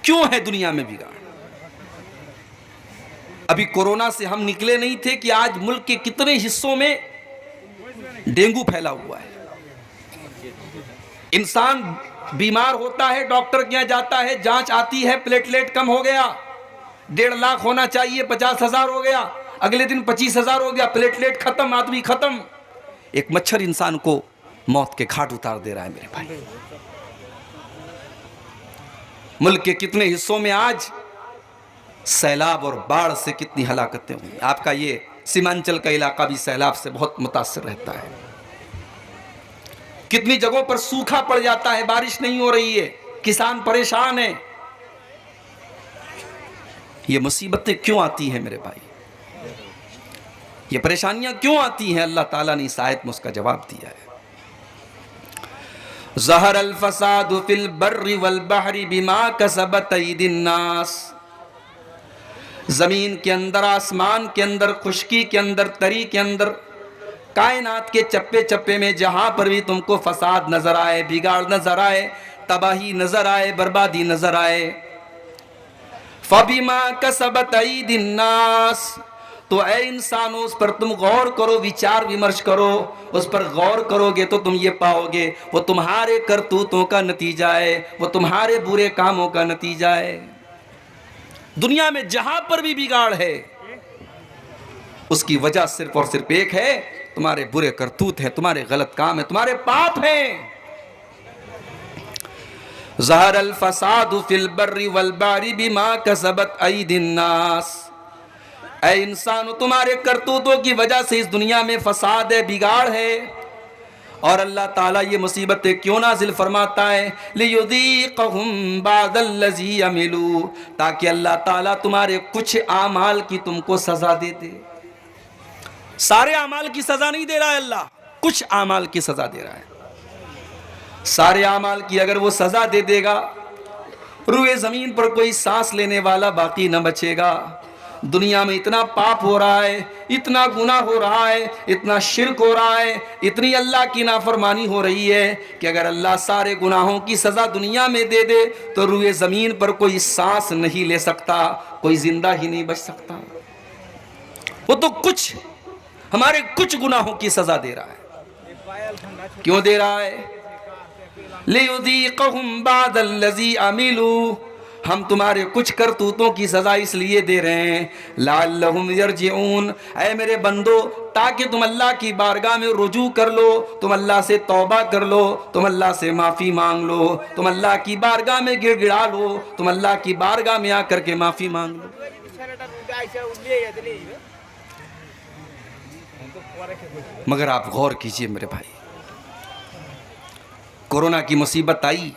क्यों है दुनिया में बिगाड़? अभी कोरोना से हम निकले नहीं थे कि आज मुल्क के कितने हिस्सों में डेंगू फैला हुआ है। इंसान बीमार होता है, डॉक्टर के यहां जाता है, जांच आती है, प्लेटलेट कम हो गया, 1.5 लाख होना चाहिए 50,000 हो गया, अगले दिन 25,000 हो गया, प्लेटलेट खत्म, आदमी खत्म। एक मच्छर इंसान को मौत के घाट उतार दे रहा है मेरे भाई। मुल्क के कितने हिस्सों में आज सैलाब और बाढ़ से कितनी हलाकतें हुई। आपका ये सीमांचल का इलाका भी सैलाब से बहुत मुतासिर रहता है। कितनी जगहों पर सूखा पड़ जाता है, बारिश नहीं हो रही है, किसान परेशान है। ये मुसीबतें क्यों आती हैं मेरे भाई? ये परेशानियां क्यों आती हैं? अल्लाह ताला ने इस आयत में उसका जवाब दिया है। ज़हर अल फसादु फिल बर्रि वल बहरी बिमा कसबत अयदिन नास। जमीन के अंदर, आसमान के अंदर, खुश्की के अंदर, तरी के अंदर, कायनात के चप्पे चप्पे में जहां पर भी तुमको फसाद नजर आए, बिगाड़ नजर आए, तबाही नजर आए, बर्बादी नजर आए, फबिमा कसबत अयदिन नास, तो ऐ इंसानों उस पर तुम गौर करो, विचार विमर्श करो। उस पर गौर करोगे तो तुम ये पाओगे वो तुम्हारे करतूतों का नतीजा है, वो तुम्हारे बुरे कामों का नतीजा है। दुनिया में जहां पर भी बिगाड़ है उसकी वजह सिर्फ और सिर्फ एक है, तुम्हारे बुरे करतूत हैं, तुम्हारे गलत काम है, तुम्हारे पाप हैं। ज़हर अल फसादु फिल बर्रि वल बहरी बिमा कसबत अयदिन नास। ऐ इंसान, तुम्हारे करतूतों की वजह से इस दुनिया में फसाद है, बिगाड़ है। और अल्लाह ताला ये मुसीबतें क्यों नाजिल फरमाता है? लियुज़ीक़हुम बादल्लज़ी अमिलू, ताकि अल्लाह ताला तुम्हारे कुछ आमाल की तुमको सजा दे दे। सारे आमाल की सजा नहीं दे रहा है अल्लाह, कुछ आमाल की सजा दे रहा है। सारे आमाल की अगर वो सजा दे देगा, रूए जमीन पर कोई सांस लेने वाला बाकी न बचेगा। दुनिया में इतना पाप हो रहा है, इतना गुनाह हो रहा है, इतना शिर्क हो रहा है, इतनी अल्लाह की नाफरमानी हो रही है कि अगर अल्लाह सारे गुनाहों की सजा दुनिया में दे दे तो रूए जमीन पर कोई सांस नहीं ले सकता, कोई जिंदा ही नहीं बच सकता। वो तो कुछ हमारे कुछ गुनाहों की सजा दे रहा है। क्यों दे रहा है? लियुज़ीक़हुम बादल्लज़ी अमिलू, हम तुम्हारे कुछ करतूतों की सजा इसलिए दे रहे हैं, लअल्लहुम यरजिऊन, ऐ मेरे बंदो, ताकि तुम अल्लाह की बारगाह में रुजू कर लो, तुम अल्लाह से तौबा कर लो, तुम अल्लाह से माफ़ी मांग लो, तुम अल्लाह की बारगाह में गिड़गिड़ा लो, तुम अल्लाह की बारगाह में आकर के माफ़ी मांग लो। मगर आप गौर कीजिए मेरे भाई, कोरोना की मुसीबत आई,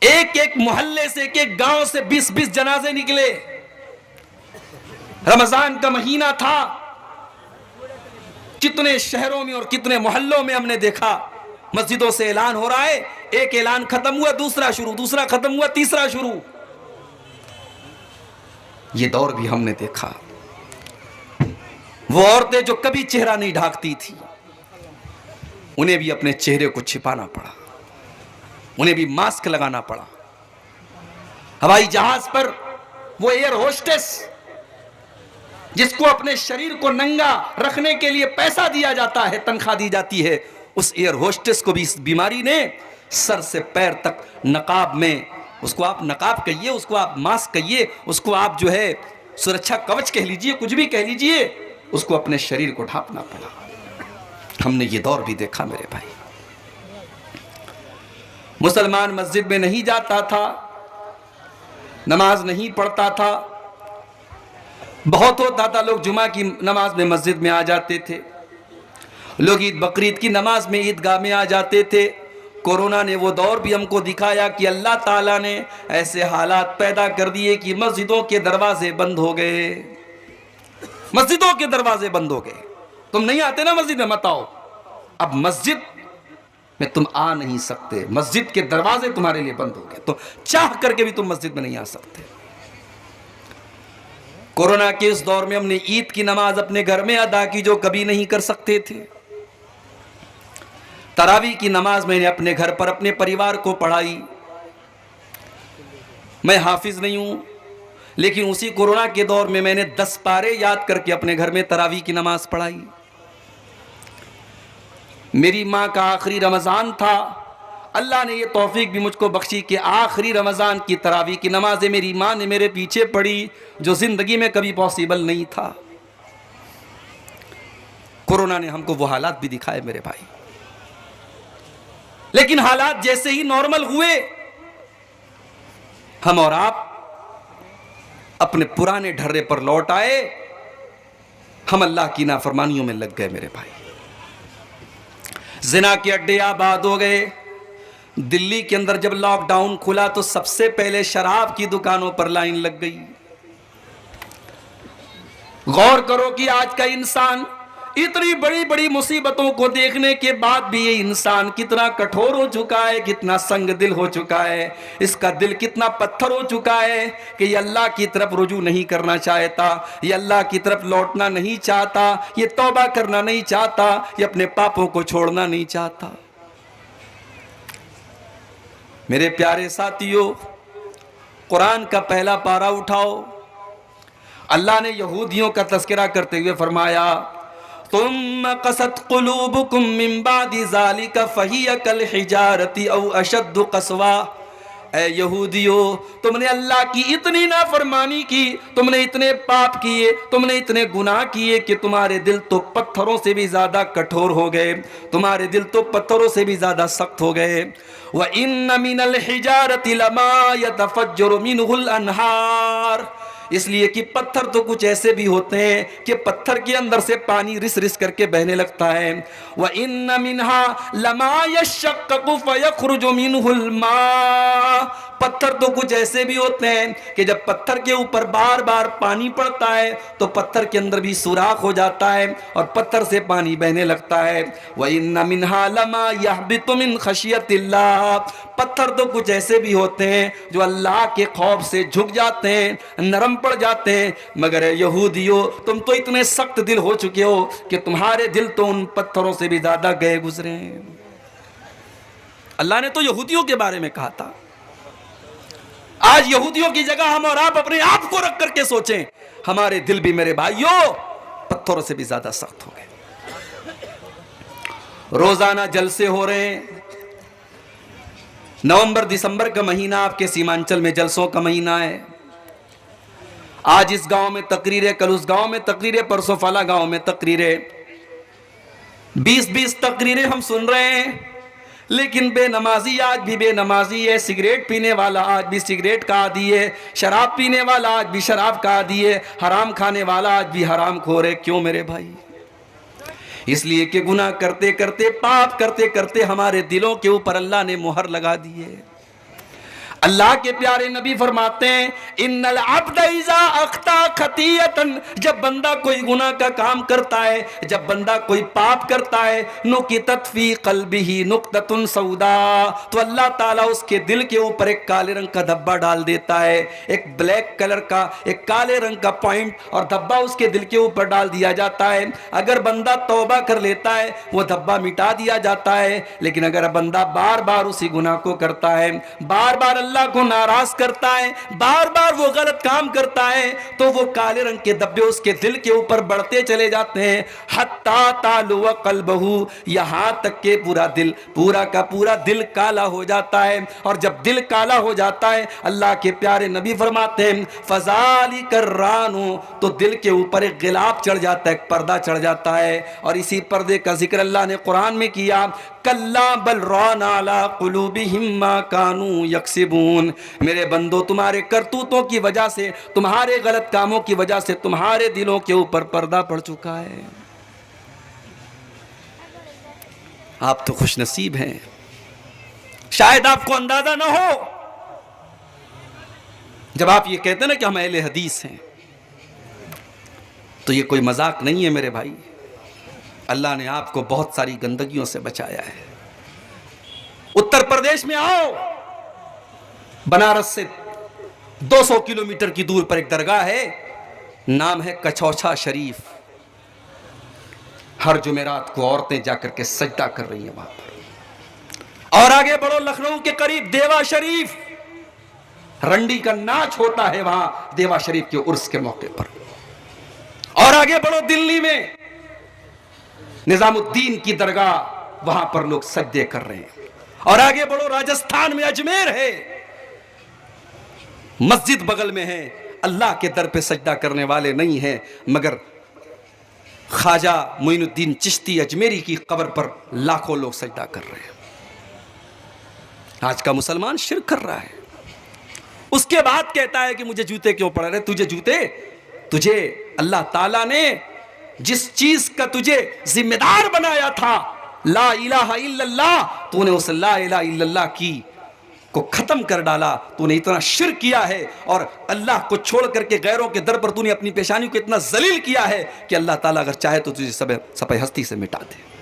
एक एक मोहल्ले से, एक एक गांव से 20-20 जनाजे निकले। रमजान का महीना था, कितने शहरों में और कितने मोहल्लों में हमने देखा मस्जिदों से ऐलान हो रहा है, एक ऐलान खत्म हुआ दूसरा शुरू, दूसरा खत्म हुआ तीसरा शुरू। ये दौर भी हमने देखा। वो औरतें जो कभी चेहरा नहीं ढांकती थी, उन्हें भी अपने चेहरे को छिपाना पड़ा, उन्हें भी मास्क लगाना पड़ा। हवाई जहाज पर वो एयर होस्टेस जिसको अपने शरीर को नंगा रखने के लिए पैसा दिया जाता है, तनख्वाह दी जाती है, उस एयर होस्टेस को भी इस बीमारी ने सर से पैर तक नकाब में, उसको आप नकाब कहिए, उसको आप मास्क कहिए, उसको आप जो है सुरक्षा कवच कह लीजिए, कुछ भी कह लीजिए, उसको अपने शरीर को ढांपना पड़ा। हमने ये दौर भी देखा मेरे भाई। मुसलमान मस्जिद में नहीं जाता था, नमाज नहीं पढ़ता था। बहुत होता था लोग जुमा की नमाज में मस्जिद में आ जाते थे, लोग ईद बकरीद की नमाज में ईदगाह में आ जाते थे। कोरोना ने वो दौर भी हमको दिखाया कि अल्लाह ताला ने ऐसे हालात पैदा कर दिए कि मस्जिदों के दरवाजे बंद हो गए, मस्जिदों के दरवाजे बंद हो गए। तुम नहीं आते ना मस्जिद में, मत आओ। अब मस्जिद में तुम आ नहीं सकते, मस्जिद के दरवाजे तुम्हारे लिए बंद हो गए, तो चाह करके भी तुम मस्जिद में नहीं आ सकते। कोरोना के इस दौर में हमने ईद की नमाज अपने घर में अदा की जो कभी नहीं कर सकते थे। तरावी की नमाज मैंने अपने घर पर अपने परिवार को पढ़ाई। मैं हाफिज नहीं हूं, लेकिन उसी कोरोना के दौर में मैंने 10 पारे याद करके अपने घर में तरावी की नमाज पढ़ाई। मेरी माँ का आखिरी रमज़ान था, अल्लाह ने ये तौफीक भी मुझको बख्शी कि आखिरी रमज़ान की तरावी की नमाज़ें मेरी माँ ने मेरे पीछे पढ़ी, जो ज़िंदगी में कभी पॉसिबल नहीं था। कोरोना ने हमको वो हालात भी दिखाए मेरे भाई, लेकिन हालात जैसे ही नॉर्मल हुए, हम और आप अपने पुराने ढर्रे पर लौट आए। हम अल्लाह की नाफरमानियों में लग गए मेरे भाई। जिना के अड्डे आबाद हो गए। दिल्ली के अंदर जब लॉकडाउन खुला तो सबसे पहले शराब की दुकानों पर लाइन लग गई। गौर करो कि आज का इंसान इतनी बड़ी बड़ी मुसीबतों को देखने के बाद भी ये इंसान कितना कठोर हो चुका है, कितना संग दिल हो चुका है, इसका दिल कितना पत्थर हो चुका है कि ये अल्लाह की तरफ रुजू नहीं करना चाहता, ये अल्लाह की तरफ लौटना नहीं चाहता, ये तौबा करना नहीं चाहता, ये अपने पापों को छोड़ना नहीं चाहता। मेरे प्यारे साथियों, कुरान का पहला पारा उठाओ। अल्लाह ने यहूदियों का तज़किरा करते हुए फरमाया, तुम कसत कुलूबुकुम मिन बादि ज़ालिका फहिय कल हिजारति औ अशद्दु क़स्वा। ऐ यहूदियों, तुमने अल्लाह की इतनी नाफरमानी की, तुमने इतने पाप किए, तुमने इतने गुनाह किए कि तुम्हारे दिल तो पत्थरों से भी ज़्यादा कठोर हो गए, तुम्हारे दिल तो पत्थरों से भी ज़्यादा सख्त हो गए। व इन्न मिनल हिजारति लमा यतफज्जरु मिनहुल अनहार। इसलिए कि पत्थर तो कुछ ऐसे भी होते हैं कि पत्थर के अंदर से पानी रिस रिस करके बहने लगता है। व इन्न मिनहा लमा यशक्ककु फयखरुजु मिनहुल मा। पत्थर तो कुछ ऐसे भी होते हैं कि जब पत्थर के ऊपर बार बार पानी पड़ता है तो पत्थर के अंदर भी सुराख हो जाता है और पत्थर से पानी बहने लगता है। व इन्न मिनहा लमा यहबितु मिन खशियतिल्लाह। पत्थर तो कुछ ऐसे भी होते हैं जो अल्लाह के खौफ से झुक जाते हैं, नरम पड़ जाते हैं। मगर यहूदियों, तुम तो इतने सख्त दिल हो चुके हो कि तुम्हारे दिल तो उन पत्थरों से भी ज्यादा गए गुजरे हैं। अल्लाह ने तो यहूदियों के बारे में कहा था। आज यहूदियों की जगह हम और आप अपने आप को रख करके सोचें, हमारे दिल भी मेरे भाइयों पत्थरों से भी ज्यादा सख्त हो गए। रोजाना जलसे हो रहे हैं। नवंबर दिसंबर का महीना आपके सीमांचल में जलसों का महीना है। आज इस गांव में तकरीरें, कल उस गांव में तकरीरें, परसों फला गांव में तकरीरें, 20-20 तकरीरें हम सुन रहे हैं। लेकिन बेनमाजी आज भी बेनमाजी है, सिगरेट पीने वाला आज भी सिगरेट का आदी है, शराब पीने वाला आज भी शराब का आदी है, हराम खाने वाला आज भी हराम खोर है। क्यों मेरे भाई? इसलिए कि गुनाह करते करते, पाप करते करते हमारे दिलों के ऊपर अल्लाह ने मुहर लगा दी है। अल्लाह के प्यारे नबी फरमाते हैं, इन्नल अब्द इज़ा अख्ता खतियतन। जब बंदा कोई गुनाह का काम करता है, जब बंदा कोई पाप करता है, नुकितत फी क़ल्बिही नुक्ततुन सौदा, तो अल्लाह ताला उसके दिल के ऊपर एक काले रंग का धब्बा डाल देता है। एक ब्लैक कलर का, एक काले रंग का पॉइंट और धब्बा उसके दिल के ऊपर डाल दिया जाता है। अगर बंदा तौबा कर लेता है, वो धब्बा मिटा दिया जाता है। लेकिन अगर बंदा बार बार उसी गुनाह को करता है, बार बार अल्लाह को नाराज करता है, बार बार वो गलत काम करता है, तो वो काले रंग के धब्बे उसके दिल के ऊपर बढ़ते चले जाते हैं। हत्ता तालु व क़ल्बहु, यहां तक के पूरा दिल, पूरा का पूरा दिल काला हो जाता है। और जब दिल काला हो जाता है, अल्लाह के प्यारे नबी फरमाते हैं, फज़ालिका रानु, तो दिल के ऊपर एक गिलाफ चढ़ जाता है, एक पर्दा चढ़ जाता है। और इसी पर्दे का जिक्र अल्लाह ने कुरान में किया, कल्ला बल राना अला कुलूबिहिम मा कानू यक्सिबून। मेरे बंदो, तुम्हारे करतूतों की वजह से, तुम्हारे गलत कामों की वजह से तुम्हारे दिलों के ऊपर पर्दा पड़ चुका है। आप तो खुश नसीब हैं, शायद आपको अंदाजा ना हो। जब आप ये कहते हैं ना कि हम अहले हदीस हैं, तो ये कोई मजाक नहीं है मेरे भाई। अल्लाह ने आपको बहुत सारी गंदगियों से बचाया है। उत्तर प्रदेश में आओ, बनारस से 200 किलोमीटर की दूर पर एक दरगाह है, नाम है कछौछा शरीफ। हर जुमेरात को औरतें जाकर के सजदा कर रही हैं वहां पर। और आगे बढ़ो, लखनऊ के करीब देवा शरीफ, रंडी का नाच होता है वहां देवा शरीफ के उर्स के मौके पर। और आगे बढ़ो दिल्ली में निजामुद्दीन की दरगाह, वहां पर लोग सजदे कर रहे हैं। और आगे बढ़ो राजस्थान में अजमेर है, मस्जिद बगल में है, अल्लाह के दर पे सजदा करने वाले नहीं हैं, मगर ख्वाजा मोइनुद्दीन चिश्ती अजमेरी की कब्र पर लाखों लोग सजदा कर रहे हैं। आज का मुसलमान शिर्क कर रहा है। उसके बाद कहता है कि मुझे जूते क्यों पड़ रहे? तुझे जूते, तुझे अल्लाह ताला ने जिस चीज का तुझे जिम्मेदार बनाया था, ला इलाहा इल्लल्लाह, तूने उस ला इलाहा इल्लल्लाह की को खत्म कर डाला। तूने इतना शिर्क किया है और अल्लाह को छोड़ करके गैरों के दर पर तूने अपनी पेशानी को इतना जलील किया है कि अल्लाह ताला अगर चाहे तो तुझे सब हस्ती से मिटा दे।